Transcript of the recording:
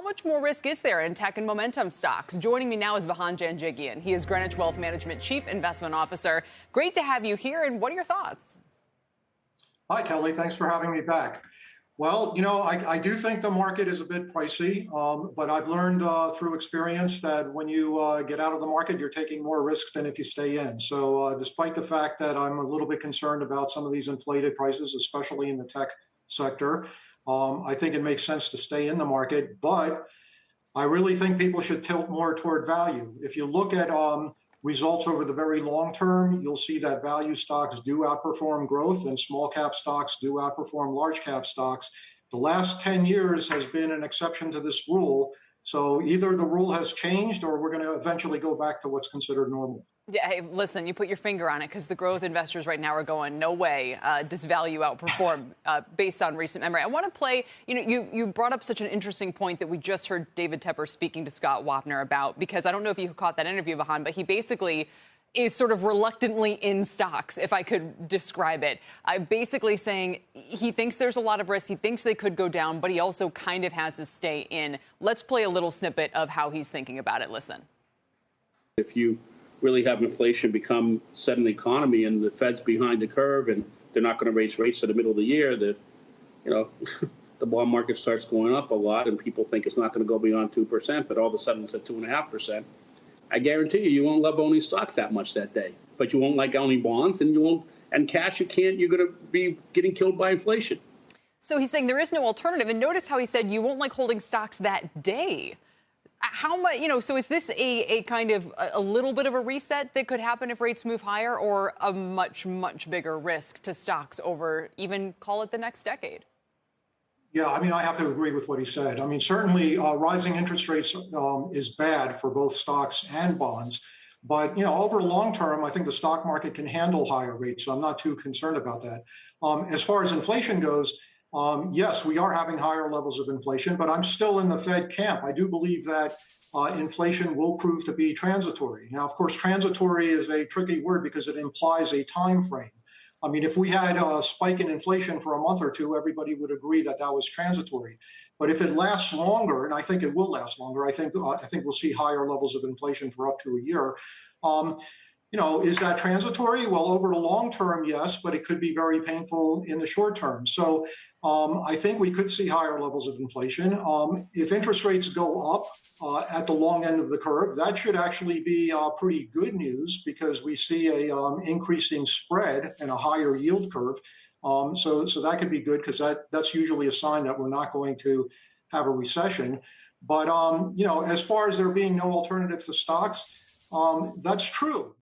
much more risk is there in tech and momentum stocks? Joining me now is Vahan Janjigian. He is Greenwich Wealth Management Chief Investment Officer. Great to have you here, and what are your thoughts? Hi, Kelly. Thanks for having me back. Well, I do think the market is a bit pricey, but I've learned through experience that when you get out of the market, you're taking more risks than if you stay in. So despite the fact that I'm a little bit concerned about some of these inflated prices, especially in the tech sector, I think it makes sense to stay in the market. But I really think people should tilt more toward value. If you look at results over the very long term, you'll see that value stocks do outperform growth and small cap stocks do outperform large cap stocks. The last 10 years has been an exception to this rule. So either the rule has changed or we're going to eventually go back to what's considered normal. Yeah, hey, listen, you put your finger on it because the growth investors right now are going, no way does value outperform based on recent memory. I want to play, you brought up such an interesting point that we just heard David Tepper speaking to Scott Wapner about, because I don't know if you caught that interview, Vahan, but he basically is sort of reluctantly in stocks, if I could describe it. Basically saying he thinks there's a lot of risk. He thinks they could go down, but he also kind of has to stay in. Let's play a little snippet of how he's thinking about it. Listen. If you really have inflation become set in the economy and the Fed's behind the curve and they're not going to raise rates in the middle of the year, that, the bond market starts going up a lot and people think it's not going to go beyond 2%, but all of a sudden it's at 2.5%. I guarantee you won't love owning stocks that much that day, but you won't like owning bonds and cash you're going to be getting killed by inflation. So he's saying there is no alternative. And notice how he said you won't like holding stocks that day. How much, so is this a kind of a little bit of a reset that could happen if rates move higher, or a much, much bigger risk to stocks over even call it the next decade? Yeah, I have to agree with what he said. Certainly rising interest rates is bad for both stocks and bonds. But, over long term, I think the stock market can handle higher rates. So I'm not too concerned about that. As far as inflation goes, yes, we are having higher levels of inflation, but I'm still in the Fed camp. I do believe that inflation will prove to be transitory. Now, of course, transitory is a tricky word because it implies a time frame. If we had a spike in inflation for a month or two, everybody would agree that that was transitory. But if it lasts longer, and I think it will last longer, I think we'll see higher levels of inflation for up to a year. Is that transitory? Well, over the long term, yes, but it could be very painful in the short term. So I think we could see higher levels of inflation. If interest rates go up at the long end of the curve, that should actually be pretty good news because we see a increasing spread and a higher yield curve. So that could be good because that's usually a sign that we're not going to have a recession. But, as far as there being no alternative to stocks, that's true.